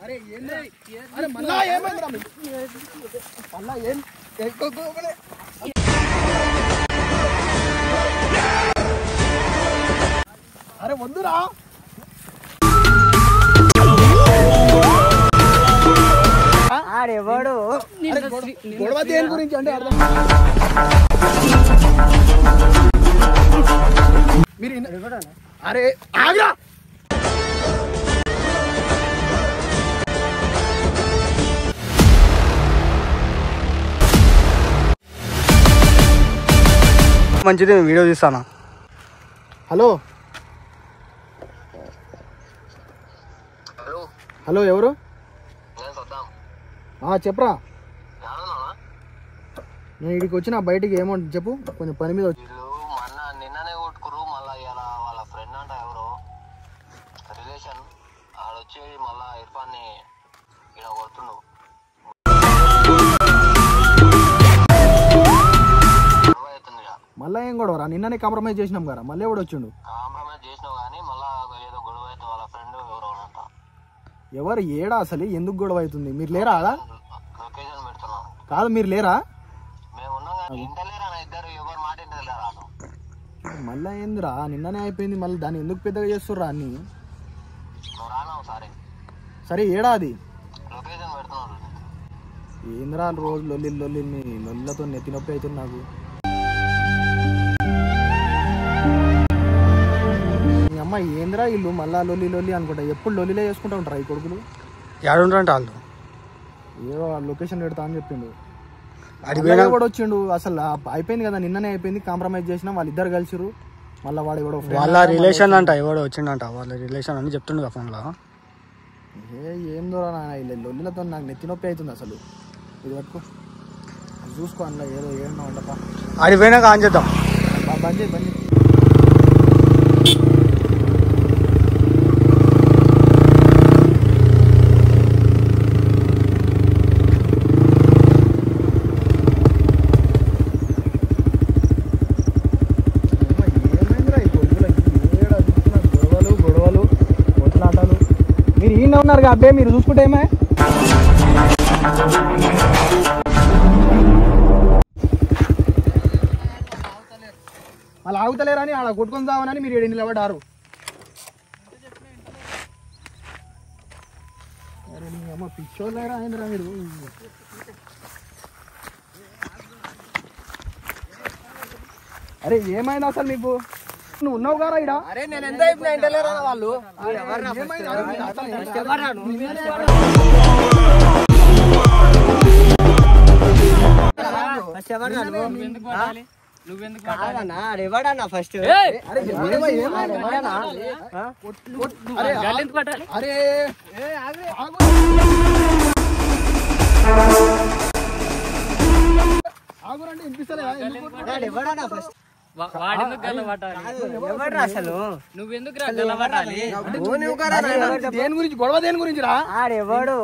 అరే అరే మళ్ళా ఏమైందిరా మళ్ళా ఏం అరే వద్దురా ఆడెవడు గొడవ దేని గురించి అంటే అర్థం మీరు అరే ఆగ్రా మంచిది వీడియో తీస్తానా హలో హలో ఎవరు చెప్పరా నేను ఇక్కడికి వచ్చిన బయటికి ఏమంట చెప్పు కొంచెం పని మీద వచ్చి నిన్ననే కొట్టుకురు మళ్ళా ఇలా వాళ్ళ ఫ్రెండ్ అంట ఎవరో రిలేషన్ ఆడొచ్చి మళ్ళా ఇర్ఫాన్ ని ఇలా కొడుతుండు మళ్ళీ ఏం గొడవరా నిన్ననే కాంప్రమైజ్ చేసినాం కదా మళ్ళీ ఎవడు వచ్చిండు కాంప్రమైజ్ చేసినావు కానీ మళ్ళా ఏదో గొడవ అయితే వాళ్ళ ఫ్రెండ్ ఎవరో అంట ఎవరు ఏడా అసలు ఎందుకు గొడవ అవుతుంది మీరు లేరా అలా లొకేషన్ పెడుతున్నాం కాదు మీరు లేరా మేము ఉన్నాం కానీ ఇంటలేరా ఇద్దరు ఎవరు మాట ఇంటలేరా మళ్ళీ ఏందిరా నిన్ననే అయిపోయింది మళ్ళీ దాన్ని ఎందుకు పెద్దగా చేస్తుర్రా అన్ని నువ్వు రానా ఒకసారి సరే ఏడా అది లొకేషన్ పెడుతున్నాడు ఏందిరా రోజు లొల్లి మీ లొల్లతో నెత్తి నొప్పి అవుతుంది నాకు మీ అమ్మ ఏందిరా ఇల్లు మళ్ళా లొల్లి అనుకుంటా ఎప్పుడు లొల్లిలే చేసుకుంటా ఉంటారా ఈ కొడుకులు ఏడుంటారంట వాళ్ళు ఏదో లొకేషన్ పెడతా అని చెప్పిండు అడిగినా కూడా వచ్చిండు అసలు అయిపోయింది కదా నిన్ననే అయిపోయింది కాంప్రమైజ్ చేసినా వాళ్ళిద్దరు కలిసిరు మళ్ళీ వాడు ఎవడో వాళ్ళ రిలేషన్ అంట ఎవడో వచ్చిండంట వాళ్ళ రిలేషన్ అని చెప్తుండు ఫోన్లో ఏం దూరా లొల్లిలతో నాకు నెత్తి నొప్పి అవుతుంది అసలు ఇది పట్టుకో చూసుకో అందులో ఏదో ఏమో ఉండపా ఆడిపోయినాక ఆన్ చేద్దాం బంద్ బంద్ మీరు ఈయన ఉన్నారు అబ్బే మీరు చూసుకుంటే ఏమే మళ్ళీ ఆగుతలేరని ఆడ కొట్టుకొని దావనని మీరు ఏడు నిలబడ్డారు అరే నీ అమ్మ పిచ్చోళ్ళరా ఆయనరా మీరు అరే ఏమైంది అసలు మీకు నువ్వు ఉన్నావు కదా ఇక్కడ అరే నేను ఎంత ఇంటలేరా వాళ్ళు నువ్వెవడన్నా ఫస్ట్ అరే ఆగురండి వినిపిస్తలేదా ఫస్ట్ అసలు నువ్వెందుకు దేని గురించి గొడవ దేని గురించి రా ఆడెవడు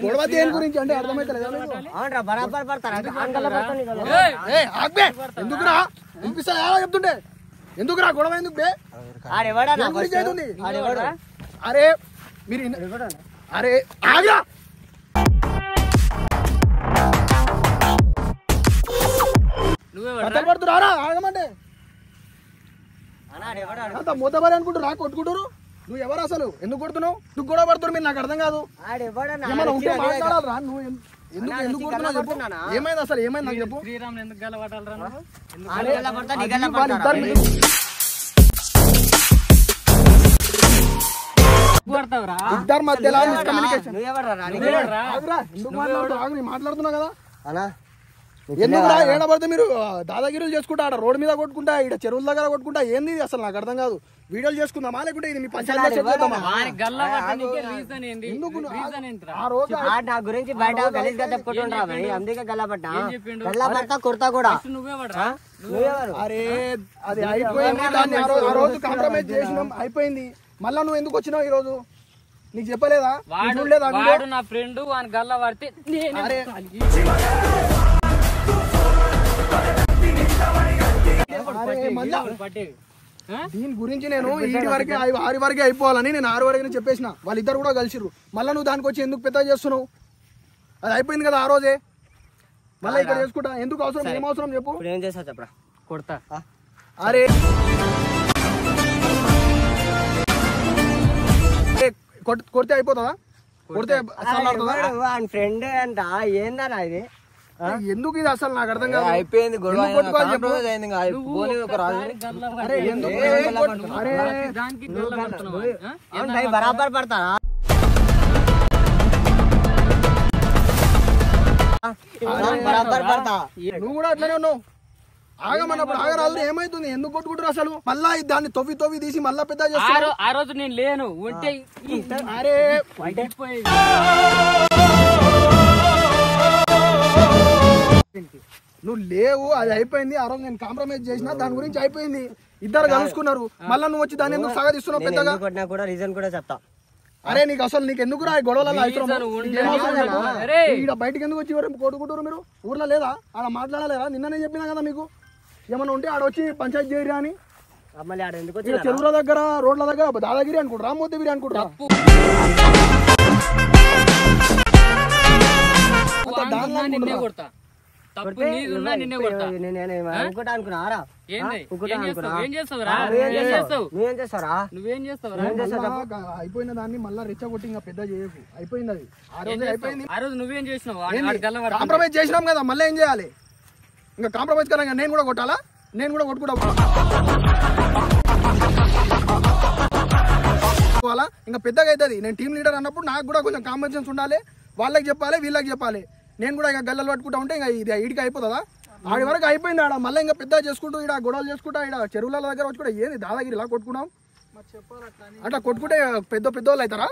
గొడవ దేని గురించి అంటే అర్థమైతలేదు అవునరా బరాబర్ పడతారా ఎందుకురా వినిపిస్తా ఎలా చెప్తుంటే ఎందుకురా గొడవ ఎందుకు బే ఆడెవడన్నా దేని గురించి అవుతుంది ఆడెవడు అరే మీరు అరే ఆగ్రా కథలు పడుతురా ఆగమంటే అంత మూతబారి అనుకుంటారు రా కొట్టుకుంటారు నువ్వు ఎవరు అసలు ఎందుకు కొడుతున్నావు నువ్వు గొడవ పడుతున్నారు మీరు నాకు అర్థం కాదు ఏమైనా ఉంటే మాట్లాడాలరా నువ్వు ఎందుకు ఎందుకు కొడుతున్నావు చెప్పు ఏమైంది అసలు ఏమైంది నాకు చెప్పు శ్రీరామ్ ఎందుకు గలవటాలరా ఇద్దరు మధ్యలో మిస్కమ్యూనికేషన్ ఎందుకు మాట్లాడుతున్నావు కదా అలా ఎందుకురా ఏడబడితే మీరు దాదాగిరీలు చేసుకుంటా ఆడ రోడ్డు మీద కొట్టుకుంటా ఇక్కడ చెరువుల దగ్గర కొట్టుకుంటా ఏంది అసలు నాకు అర్థం కాదు వీడియోలు చేసుకుందామా లేకుంటే ఇది మీ పంచాయతీ ఆ రోజు నా గురించి బయట గలీజ్ గా చెప్పుకుంటున్నా అందుకే గల్లబడతా కుర్తా కూడా అరే అది అయిపోయింది దాన్ని ఆ రోజు కాంప్రమైజ్ చేసినాం అయిపోయింది మళ్ళా నువ్వు ఎందుకు వచ్చినావు ఈ రోజు నీకు చెప్పలేదా వాడు నా ఫ్రెండ్ వాని గల్ల పడితే దీని గురించి నేను 7 వరకే 6 వరకే అయిపోవాలని నేను 6 వరకే చెప్పేసిన. వాళ్ళిద్దరు కూడా కలిసిర్రు. మళ్ళీ నువ్వు దానికి వచ్చి ఎందుకు పెద్ద చేస్తున్నావు? అది అయిపోయింది కదా ఆ రోజే, మళ్ళీ ఇక్కడ చేసుకుంటా ఎందుకు అవసరం? ఏం అవసరం చెప్పు? ఏం చేస్తా చెప్పరా? కొడతా. అరే కొడితే అయిపోతుందా? కొడితే ఫ్రెండ్ అంట ఏందన్నా ఇది? ఎందుకు ఇది అసలు నాకు అర్థం కాదు. అయిపోయింది గొడవ. బరాబర్ పడతారా? బరాబర్ పడతా. నువ్వు కూడా అట్లనే ఉన్నావు. ఆగమన్నప్పుడు ఆగరాదు. ఏమైతుంది? ఎందుకు కొట్టుకుంటారు అసలు? మళ్ళా దాన్ని తవ్వి తీసి మళ్ళా పెద్ద చేస్తారు. ఆ రోజు నేను లేను ఉంటే అరే నువ్వు లేవు, అది అయిపోయింది. ఆ రోజు నేను కాంప్రమైజ్ చేసిన, దాని గురించి అయిపోయింది. ఇద్దరు కలుసుకున్నారు. మళ్ళా నువ్వు వచ్చి దాన్ని ఎందుకు సాగదీస్తున్నావు పెద్దగా? కూడా రీజన్ కూడా చెప్తా. అరే నీకు అసలు నీకు ఎందుకు రా గొడవలలో బయటకు ఎందుకు వచ్చి కొట్టుకుంటారు మీరు? ఊర్లో లేదా? ఆడ మాట్లాడలేరా? నిన్ననే చెప్పినా కదా మీకు. ఏమన్నా ఉంటే ఆడ వచ్చి పంచాయతీ చేయరా అని. చెరువుల దగ్గర రోడ్ల దగ్గర దాదాగిరి అనుకుంటారు, రామోతిగిరి అనుకుంటారా? అయిపోయిన దాన్ని మళ్ళీ రెచ్చగొట్టి ఇంకా పెద్ద చేయకు. అయిపోయింది అది. ఆ రోజు అయిపోయింది. ఆ రోజు నువ్వేం చేసినావు? కాంప్రమైజ్ చేసినాం కదా, మళ్ళీ ఏం చేయాలి? ఇంకా కాంప్రమైజ్ కదా, నేను కూడా కొట్టాలా? నేను కూడా కొట్టుకుంటా. ఇంకా పెద్దగా అవుతుంది. నేను టీం లీడర్ అన్నప్పుడు నాకు కూడా కొంచెం కామన్ సెన్స్ ఉండాలి. వాళ్ళకి చెప్పాలి, వీళ్ళకి చెప్పాలి. నేను కూడా ఇక గల్లలు పట్టుకుంటా ఉంటే ఇంకా ఇది ఈడికి అయిపోతుందా? ఆడి వరకు అయిపోయింది. ఆడ మళ్ళీ ఇంకా పెద్ద చేసుకుంటూ ఇక్కడ గొడవలు చేసుకుంటా ఇక్కడ చెరువుల దగ్గర వచ్చి కూడా ఏంది దాదాగిరి ఇలా కొట్టుకున్నాం. అట్లా కొట్టుకుంటే పెద్ద వాళ్ళు అవుతారా?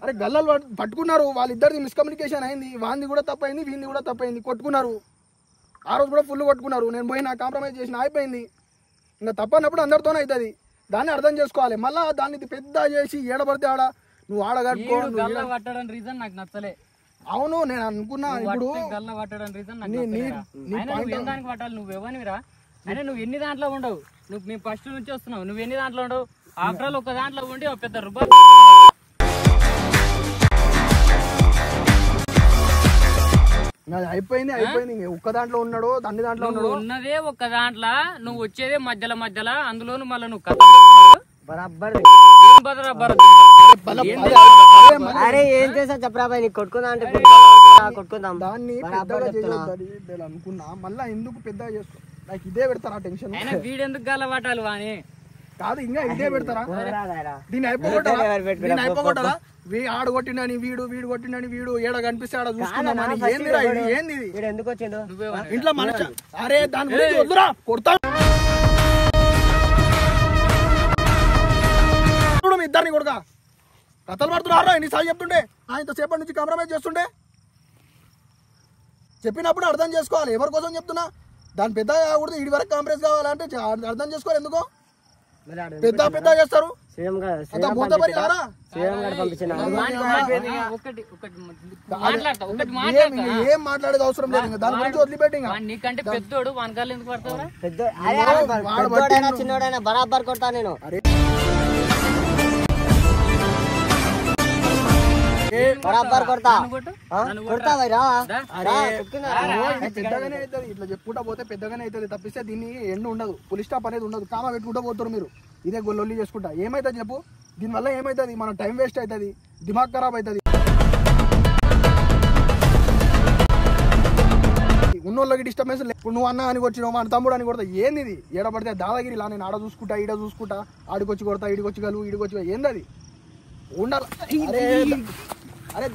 అరే గల్లలు పట్టుకున్నారు. వాళ్ళిద్దరిది మిస్కమ్యూనికేషన్ అయింది. వాంది కూడా తప్పైంది, వీంది కూడా తప్పైంది. కొట్టుకున్నారు. ఆ రోజు కూడా ఫుల్ కొట్టుకున్నారు. నేను పోయినా కాంప్రమైజ్ చేసిన, అయిపోయింది. ఇంకా తప్పనప్పుడు అందరితోనే అవుతుంది. దాన్ని అర్థం చేసుకోవాలి. మళ్ళా దాన్ని పెద్ద చేసి ఏడబడితే ఆడ నువ్వు ఆడగట్టుకో. రీజన్ నాకు నచ్చలే. అవును నేను అనుకున్నా. ఇప్పుడు గల్ల పట్టడం రీజన్ దానికి పట్టాలి. నువ్వు ఎవరినిరా? అంటే నువ్వు ఎన్ని దాంట్లో ఉండవు. నువ్వు మేము ఫస్ట్ నుంచి వస్తున్నావు. నువ్వు ఎన్ని దాంట్లో ఉండవు. ఆఫ్టర్ ఆల్ ఒక దాంట్లో ఉండి ఒక పెద్ద రూపాయలు అయిపోయింది. ఒక్క దాంట్లో ఉన్నాడు, అన్ని దాంట్లో ఉన్నదే ఒక్క దాంట్లో. నువ్వు వచ్చేదే మధ్యలో అందులోను మళ్ళీ నువ్వు అరే ఏం చేసా చెప్పరా బాయ్? నీకు కొట్టుకుందా అంటే కొట్టుకుందాం. దాన్ని అనుకున్నా. మళ్ళా ఎందుకు పెద్ద చేసుకో? నాకు ఇదే పెడతారా టెన్షన్? వీడెందుకు గల్ల పట్టాలి అని కాదు, ఇంకా ఇదే పెడతారా? దీన్ని అయిపోగొట్టాలా? ఆడు కొట్టిండని వీడు కొట్టిండని వీడు ఏడ కనిపిస్తే ఆడ చూసుకున్నామని. ఏంది ఎందుకు వచ్చిండు ఇంట్లో మనిషి? అరే దాని గురించి వద్దురా, కొడతా. ఇద్దరిని కొడుక కథలు పడుతున్నారా? ఎన్నిసార్లు చెప్తుండే? ఇంతసేపటి నుంచి కాంప్రమైజ్ చేస్తుండే. చెప్పినప్పుడు అర్థం చేసుకోవాలి. ఎవరి కోసం చెప్తున్నా? దాని పెద్ద కాకూడదు, ఇడి వరకు కాంప్రమైజ్ కావాలంటే అర్థం చేసుకోవాలి. ఎందుకో పెద్ద చేస్తారు. ఏం మాట్లాడేది అవసరం లేదు. దాని గురించి వదిలిపెట్టి నీకంటే పెద్దోడు వనకాలు ఎందుకు పడతావు? చిన్నోడైనా బరాబర్ కొడతా నేను. బరాబర్ కొడతా పెద్దగానే అవుతుంది. ఇట్లా చెప్పుకుంటా పోతే పెద్దగానే అవుతుంది తప్పిస్తే దీన్ని ఎండ్ ఉండదు. పులి స్టాప్ అనేది ఉండదు. కామా పెట్టుకుంటా పోతారు మీరు. ఇదే గొల్లొల్లి చేసుకుంటా. ఏమైతుంది చెప్పు? దీనివల్ల ఏమైతుంది? మన టైం వేస్ట్ అవుతుంది, దిమాగ్ ఖరాబ్ అవుతుంది. ఉన్నోళ్ళకి డిస్టర్బెన్స్. నువ్వు అన్న అని కొట్టినావు, మన తమ్ముడు అని కొడతా. ఏంది ఇది? ఏడబడితే దాదాగిరి ఇలా నేను ఆడ చూసుకుంటా, ఈడ చూసుకుంటా, ఆడికొచ్చి కొడతా, ఈడికొచ్చి గలు, ఈడికొచ్చి ఏంది అది ఉండాలి? అరే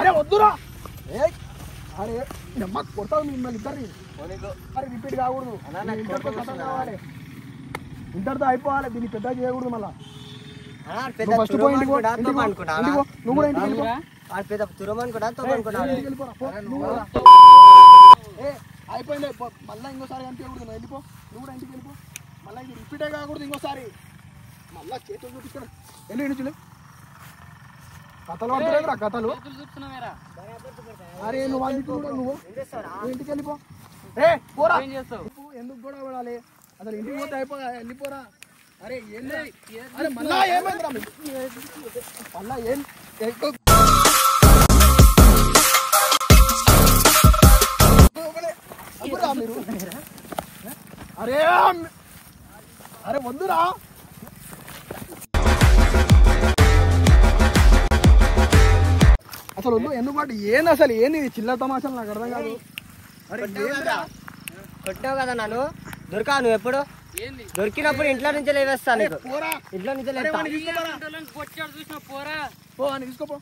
అరే వద్దురా. అరే నమ్మకు కొడతావు మిమ్మల్ని ఇద్దరిని. అరే రిపీట్ కాకూడదు. ఇంటర్తో కథ కావాలి, ఇంటర్తో అయిపోవాలి. దీన్ని పెద్ద చేయకూడదు. మళ్ళా ఫస్ట్ నువ్వు కూడా ఇంటికి అయిపోయింది. మళ్ళీ ఇంకోసారి కనిపించకూడదు. వెళ్ళిపో. నువ్వు కూడా ఇంటికి వెళ్ళిపో. మళ్ళీ ఇది రిపీటే కాకూడదు ఇంకోసారి. మళ్ళీ చేతులు చూపిస్తాడు. వెళ్ళి చూలే. కథలు పడుతున్నా కథలు. చేతులు చూస్తున్నావేరా అరే నువ్వు వాళ్ళ ఇంటికి కూడా నువ్వు ఇంటికి వెళ్ళిపో. ఏ పోరా, ఏం చేస్తావు ఎందుకు కూడా పడాలి అసలు ఇంటికి పోతే వెళ్ళిపోరా. అరే ఏంది అరే మళ్ళా ఏమైందిరా మీకు? మళ్ళా ఏం మీరు? అరే అరే వద్దురా. అసలు వద్దు ఎందుకు మాట ఏంది అసలు ఏంది చిల్లర తమాషాలు నాకు అర్థం కాదు. అరే కొట్టావు కదా నన్ను, దొరికా నువ్వు ఎప్పుడు దొరికినప్పుడు ఇంట్లో నుంచి లేవేస్తా నీకు, పోరా, ఇంట్లో నుంచి లేస్తా. పొచ్చాడు చూసిన పోరా పో అని తీసుకోపో.